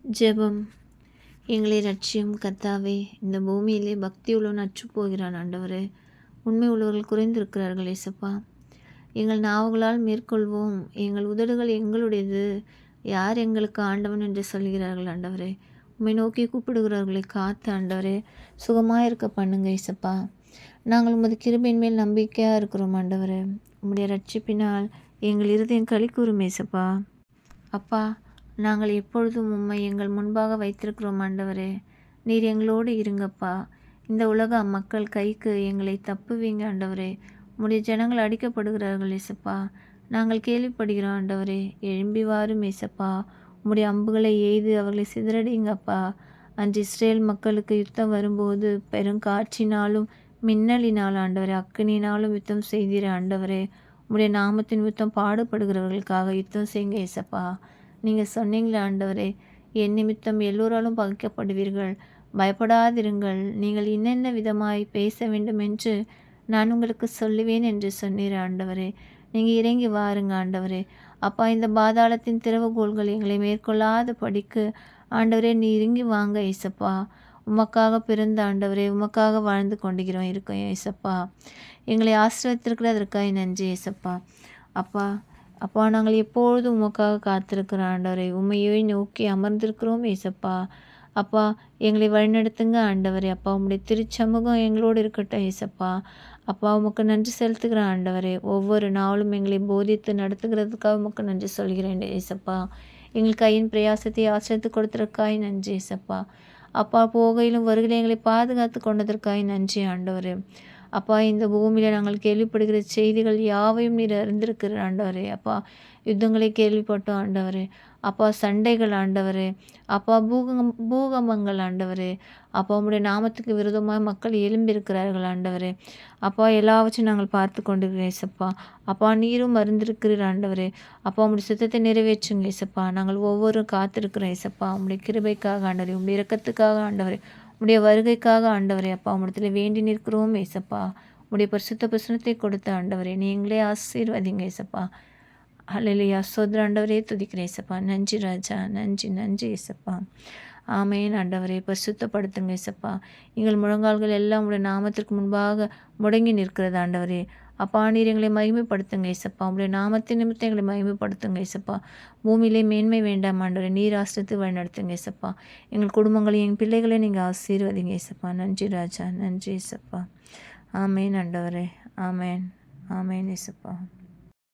ஜெபம். எங்களை ரட்சியும் கர்த்தாவே. இந்த பூமியிலே பக்தி உள்ளவன் அற்று போகிறான் ஆண்டவரே. உண்மை உள்ளவர்கள் குறைந்திருக்கிறார்கள் ஏசப்பா. எங்கள் நாவுகளால் மேற்கொள்வோம், எங்கள் உதடுகள் எங்களுடையது, யார் எங்களுக்கு ஆண்டவன் என்று சொல்கிறார்கள் ஆண்டவரே. உம்மை நோக்கி கூப்பிடுகிறவர்களை காத்து ஆண்டவரே சுகமாக இருக்க பண்ணுங்க ஏசப்பா. நாங்கள் உமது கிருபையின் மேல் நம்பிக்கையாக இருக்கிறோம் ஆண்டவரே. உம்முடைய ரட்சிப்பினால் எங்கள் இருதயம் களி கூறும் ஏசப்பா. அப்பா, நாங்கள் எப்பொழுதும் உம்மை எங்கள் முன்பாக வைத்திருக்கிறோம் ஆண்டவரே. நீர் எங்களோடு இருங்கப்பா. இந்த உலக மக்கள் கைக்கு எங்களை தப்புவீங்க ஆண்டவரே. உம்முடைய ஜனங்கள் அடிக்கப்படுகிறார்கள் ஏசப்பா. நாங்கள் கேள்விப்படுகிறோம் ஆண்டவரே. எழும்பி வாரும் ஏசப்பா. உம்முடைய அம்புகளை எய்து அவர்களை சிதறடிங்கப்பா. அன்று இஸ்ரேல் மக்களுக்கு யுத்தம் வரும்போது பெருங்காற்றினாலும் மின்னலினால் ஆண்டவரே, அக்கினினாலும் யுத்தம் செய்தீர ஆண்டவரே. உம்முடைய நாமத்தின் யுத்தம் பாடுபடுகிறவர்களுக்காக யுத்தம் செய்யுங்க ஏசப்பா. நீங்கள் சொன்னீங்களே ஆண்டவரே, என் நிமித்தம் எல்லோராலும் பகைக்கப்படுவீர்கள், பயப்படாதிருங்கள், நீங்கள் இன்னென்ன விதமாய் பேச வேண்டும் என்று நான் உங்களுக்கு சொல்லுவேன் என்று சொன்னீர் ஆண்டவரே. நீங்கள் இறங்கி வாருங்க ஆண்டவரே. அப்பா, இந்த பாதாளத்தின் திறவுகோள்கள் எங்களை மேற்கொள்ளாத படிக்கு ஆண்டவரே நீ இறங்கி வாங்க ஏசப்பா. உமக்காக பிறந்த ஆண்டவரே, உமக்காக வாழ்ந்து கொண்டுகிறோம் இருக்கோம் ஏசப்பா. எங்களை ஆசிரியத்திருக்கிறதற்காக நன்றி ஏசப்பா. அப்பா அப்பா, நாங்கள் எப்பொழுதும் உமக்காக காத்திருக்கிற ஆண்டவரை, உண்மையை நோக்கி அமர்ந்திருக்கிறோம் ஏசப்பா. அப்பா, எங்களை வழிநடத்துங்க ஆண்டவரே. அப்பா, உம்முடைய திருச்சமூகம் எங்களோடு இருக்கட்டும் ஏசப்பா. அப்பா, உமக்கு நன்றி செலுத்துகிற ஆண்டவரே. ஒவ்வொரு நாளும் எங்களை போதித்து நடத்துகிறதுக்காக உமக்கு நன்றி சொல்கிறேன் ஏசப்பா. எங்கள் கையின் பிரயாசத்தை ஆசிரியத்து கொடுத்ததற்காய் நன்றி ஏசப்பா. அப்பா, போகையிலும் வருகையிலும் எங்களை பாதுகாத்து கொண்டதற்காய் நன்றி ஆண்டவரே. அப்பா, இந்த பூமியில் நாங்கள் கேள்விப்படுகிற செய்திகள் யாவையும் நீர் அறிந்திருக்கிற ஆண்டவரே. அப்பா, யுத்தங்களை கேள்விப்பட்டோம் ஆண்டவரே. அப்பா, சண்டைகள் ஆண்டவரே. அப்பா, பூகம்பங்கள் ஆண்டவரே. அப்பா, உம்முடைய நாமத்துக்கு விரோதமாக மக்கள் எழும்பியிருக்கிறார்கள் ஆண்டவரே. அப்பா, எல்லாவற்றையும் நாங்கள் பார்த்து கொண்டிருக்கிறோம் ஏசப்பா. அப்பா, நீரும் அறிந்திருக்கிறீர் ஆண்டவரே. அப்பா, உம்முடைய சுத்தத்தை நிறைவேற்றுங்க ஏசப்பா. நாங்கள் ஒவ்வொருவரும் காத்திருக்கிறோம் ஏசப்பா. உம்முடைய கிருபைக்காக ஆண்டவரே, உம்முடைய இரக்கத்துக்காக ஆண்டவரே, உடைய வருகைக்காக ஆண்டவரே. அப்பா, உம்மிடத்தில் வேண்டி நிற்கிறோம் ஏசப்பா. உடைய பரிசுத்த பிரசனத்தை கொடுத்த ஆண்டவரே, நீங்களே ஆசீர்வதிங்க ஏசப்பா. ஹல்லேலூயா. சோதர ஆண்டவரே, துதிக்கிறேன் ஏசப்பா. நன்றி ராஜா, நன்றி நன்றி ஏசப்பா. ஆமேன் ஆண்டவரே, பரிசுத்தப்படுத்துங்க ஏசப்பா. எங்கள் முழங்கால்கள் எல்லாம் உடைய நாமத்திற்கு முன்பாக முடங்கி நிற்கிறது ஆண்டவரே. அப்பா, நீர் எங்களை மகிமைப்படுத்துங்க ஏசப்பா. உங்களுடைய நாமத்தின் நிமித்தம் எங்களை மகிமைப்படுத்துங்க ஏசப்பா. பூமியிலே மேன்மை வேண்டாம் ஆண்டவரே, நீர் ஆசிரியத்து வழி நடத்துங்க ஏசப்பா. எங்கள் குடும்பங்களையும் எங்கள் பிள்ளைகளையும் நீங்கள் ஆசீர்வதிங்க ஏசப்பா. நன்றி ராஜா, நன்றி ஏசப்பா. ஆமேன் ஆண்டவரே. ஆமேன் ஆமேன் ஏசப்பா.